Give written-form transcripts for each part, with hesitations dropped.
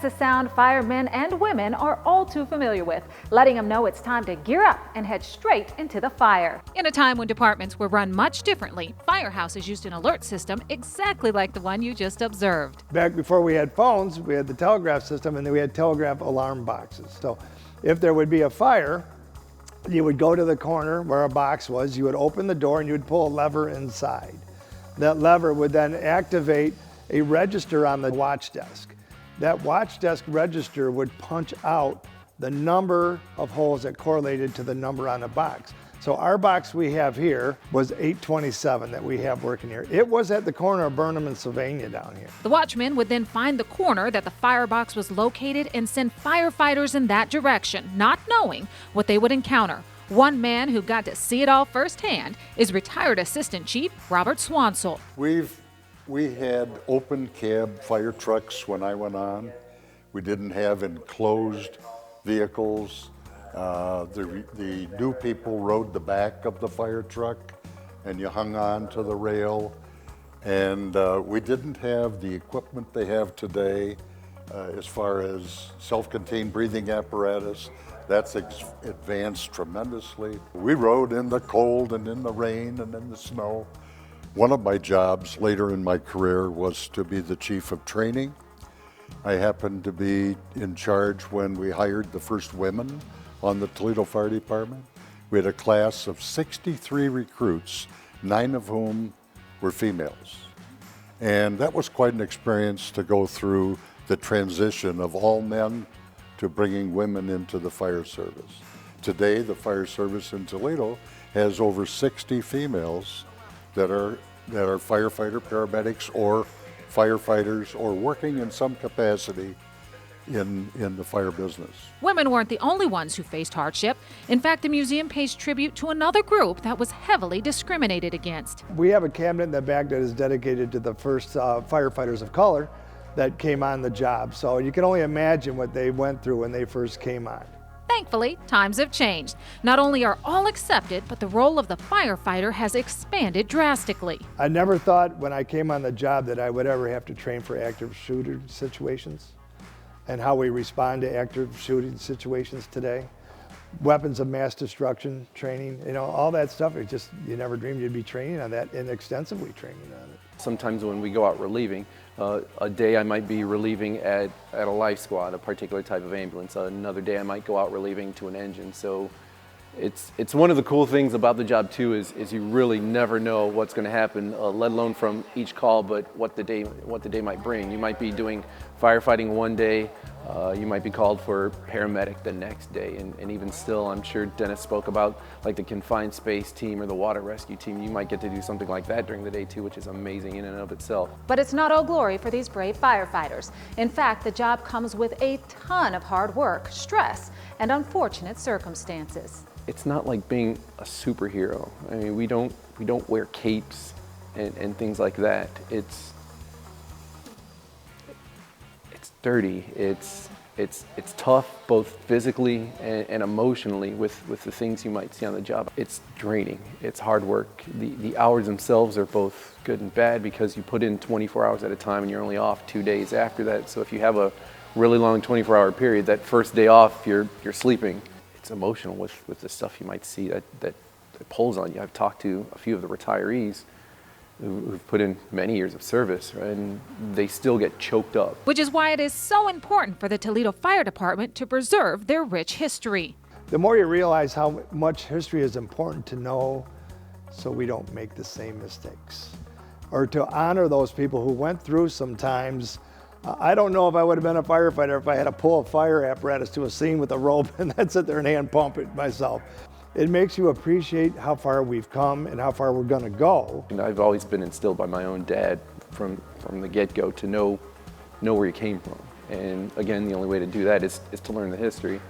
That's a sound firemen and women are all too familiar with, letting them know it's time to gear up and head straight into the fire. In a time when departments were run much differently, firehouses used an alert system exactly like the one you just observed. Back before we had phones, we had the telegraph system, and then we had telegraph alarm boxes. So if there would be a fire, you would go to the corner where a box was, you would open the door and you would pull a lever inside. That lever would then activate a register on the watch desk. That watch desk register would punch out the number of holes that correlated to the number on the box. So our box we have here was 827 that we have working here. It was at the corner of Burnham and Sylvania down here. The watchman would then find the corner that the firebox was located and send firefighters in that direction, not knowing what they would encounter. One man who got to see it all firsthand is retired Assistant Chief Robert Swan. We had open cab fire trucks when I went on. We didn't have enclosed vehicles. The new people rode the back of the fire truck and you hung on to the rail. And we didn't have the equipment they have today as far as self-contained breathing apparatus. That's advanced tremendously. We rode in the cold and in the rain and in the snow. One of my jobs later in my career was to be the chief of training. I happened to be in charge when we hired the first women on the Toledo Fire Department. We had a class of 63 recruits, 9 of whom were females. And that was quite an experience to go through the transition of all men to bringing women into the fire service. Today, the fire service in Toledo has over 60 females that are firefighter, paramedics, or firefighters, or working in some capacity in the fire business. Women weren't the only ones who faced hardship. In fact, the museum pays tribute to another group that was heavily discriminated against. We have a cabinet in the back that is dedicated to the first firefighters of color that came on the job. So you can only imagine what they went through when they first came on. Thankfully, times have changed. Not only are all accepted, but the role of the firefighter has expanded drastically. I never thought when I came on the job that I would ever have to train for active shooter situations and how we respond to active shooting situations today. Weapons of mass destruction training, all that stuff, you never dreamed you'd be training on that and extensively training on it. Sometimes when we go out relieving, a day I might be relieving at a life squad, a particular type of ambulance. Another day I might go out relieving to an engine. So it's one of the cool things about the job too is you really never know what's going to happen, let alone from each call, but what the day might bring. You might be doing firefighting one day, you might be called for paramedic the next day, and even still, I'm sure Dennis spoke about like the confined space team or the water rescue team. You might get to do something like that during the day too, which is amazing in and of itself. But it's not all glory for these brave firefighters. In fact, the job comes with a ton of hard work, stress, and unfortunate circumstances. It's not like being a superhero. I mean, we don't wear capes and things like that. It's dirty. It's tough both physically and emotionally with the things you might see on the job. It's draining. It's hard work. The hours themselves are both good and bad because you put in 24 hours at a time and you're only off 2 days after that. So if you have a really long 24-hour period, that first day off you're sleeping. It's emotional with the stuff you might see that pulls on you. I've talked to a few of the retirees who've put in many years of service, right, and they still get choked up. Which is why it is so important for the Toledo Fire Department to preserve their rich history. The more you realize how much history is important to know so we don't make the same mistakes, or to honor those people who went through some times. I don't know if I would have been a firefighter if I had to pull a fire apparatus to a scene with a rope and then sit there and hand pump it myself. It makes you appreciate how far we've come and how far we're gonna go. And I've always been instilled by my own dad from the get-go to know where you came from. And again, the only way to do that is to learn the history.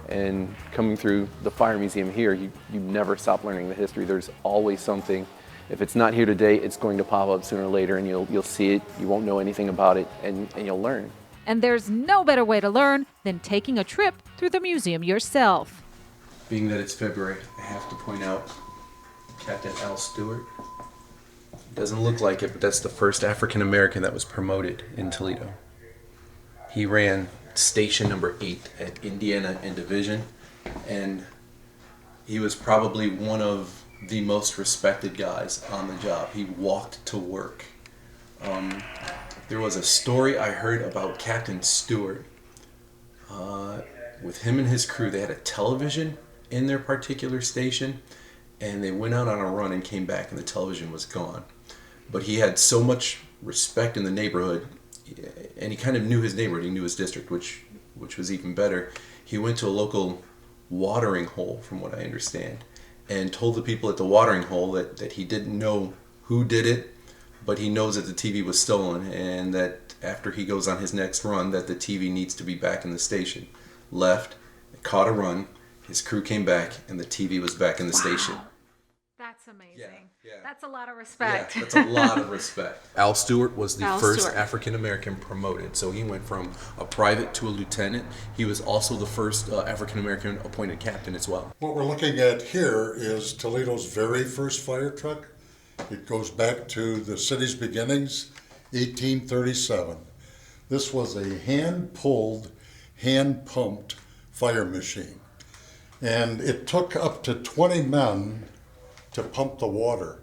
And coming through the Fire Museum here, you never stop learning the history. There's always something. If it's not here today, it's going to pop up sooner or later, and you'll see it. You won't know anything about it, and you'll learn. And there's no better way to learn than taking a trip through the museum yourself. Being that it's February, I have to point out Captain Al Stewart. Doesn't look like it, but that's the first African American that was promoted in Toledo. He ran station number 8 at Indiana and Division, and he was probably one of the most respected guys on the job. He walked to work. There was a story I heard about Captain Stewart. With him and his crew, they had a television in their particular station, and they went out on a run and came back, and the television was gone. But he had so much respect in the neighborhood, and he kind of knew his neighborhood, he knew his district, which was even better. He went to a local watering hole, from what I understand, and told the people at the watering hole that he didn't know who did it, but he knows that the TV was stolen, and that after he goes on his next run, that the TV needs to be back in the station. Left, caught a run, his crew came back, and the TV was back in the station. That's amazing. Yeah. That's a lot of respect. Yeah, that's a lot of respect. Al Stewart was the first Stewart. African American promoted, so he went from a private to a lieutenant. He was also the first African American appointed captain as well. What we're looking at here is Toledo's very first fire truck. It goes back to the city's beginnings, 1837. This was a hand-pulled, hand-pumped fire machine. And it took up to 20 men to pump the water.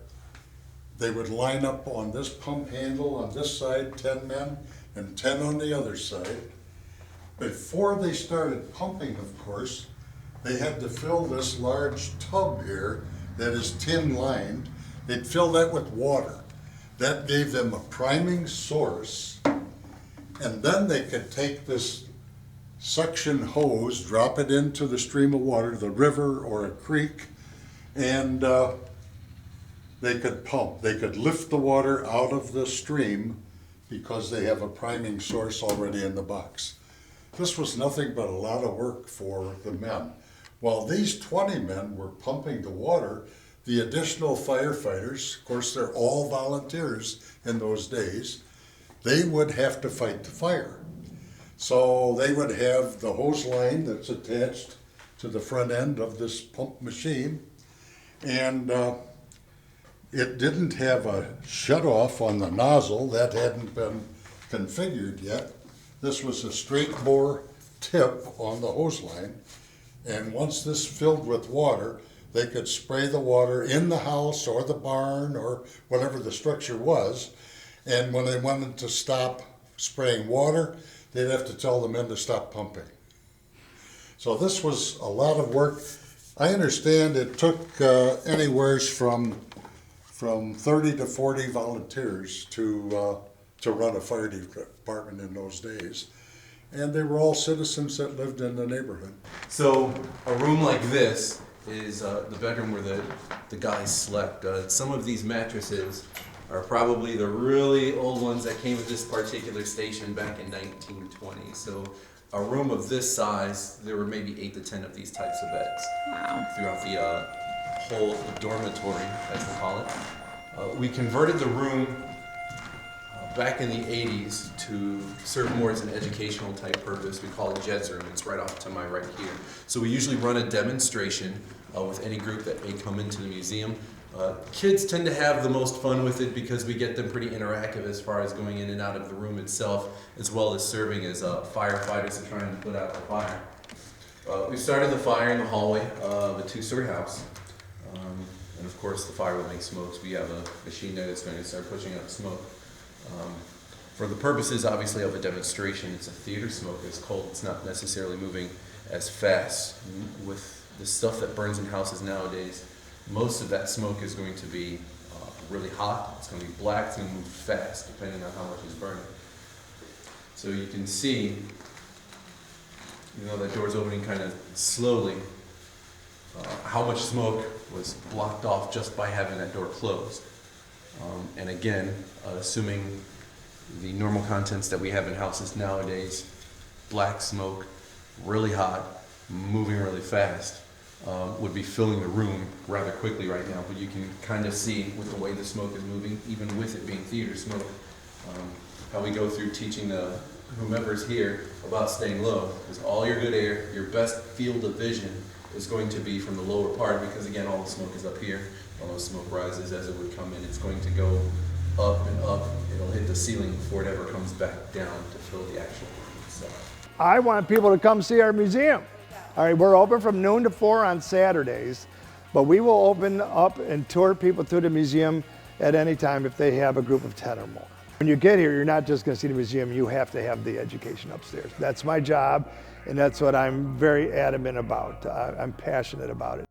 They would line up on this pump handle on this side, 10 men, and 10 on the other side. Before they started pumping, of course, they had to fill this large tub here that is tin lined. They'd fill that with water. That gave them a priming source, and then they could take this suction hose, drop it into the stream of water, the river or a creek, and they could pump. They could lift the water out of the stream because they have a priming source already in the box. This was nothing but a lot of work for the men. While these 20 men were pumping the water, the additional firefighters, of course they're all volunteers in those days, they would have to fight the fire. So they would have the hose line that's attached to the front end of this pump machine, and it didn't have a shut-off on the nozzle. That hadn't been configured yet. This was a straight bore tip on the hose line, and once this filled with water, they could spray the water in the house or the barn or whatever the structure was, and when they wanted to stop spraying water, they'd have to tell the men to stop pumping. So this was a lot of work. I understand it took anywhere from 30 to 40 volunteers to run a fire department in those days. And they were all citizens that lived in the neighborhood. So a room like this is the bedroom where the guys slept. Some of these mattresses are probably the really old ones that came with this particular station back in 1920. So a room of this size, there were maybe 8 to 10 of these types of beds. Wow. Throughout the whole dormitory, as we call it. We converted the room back in the 80s to serve more as an educational type purpose. We call it Jed's Room. It's right off to my right here. So we usually run a demonstration with any group that may come into the museum. Kids tend to have the most fun with it because we get them pretty interactive as far as going in and out of the room itself, as well as serving as firefighters and trying to put out the fire. We started the fire in the hallway of a 2-story house. And of course the fire will make smoke, so we have a machine there that's going to start pushing out smoke. For the purposes, obviously, of a demonstration, it's a theater smoke. It's cold. It's not necessarily moving as fast. With the stuff that burns in houses nowadays, most of that smoke is going to be really hot. It's going to be black. It's going to move fast, depending on how much is burning. So you can see, that door's opening kind of slowly, how much smoke was blocked off just by having that door closed. And again, assuming the normal contents that we have in houses nowadays, black smoke, really hot, moving really fast, would be filling the room rather quickly right now. But you can kind of see with the way the smoke is moving, even with it being theater smoke, how we go through teaching whomever's here about staying low, because all your good air, your best field of vision is going to be from the lower part, because again, all the smoke is up here. All the smoke rises as it would come in. It's going to go up and up. It'll hit the ceiling before it ever comes back down to fill the actual rooms. So, I want people to come see our museum. All right, we're open from noon to 4 on Saturdays, but we will open up and tour people through the museum at any time if they have a group of 10 or more. When you get here, you're not just going to see the museum, you have to have the education upstairs. That's my job, and that's what I'm very adamant about. I'm passionate about it.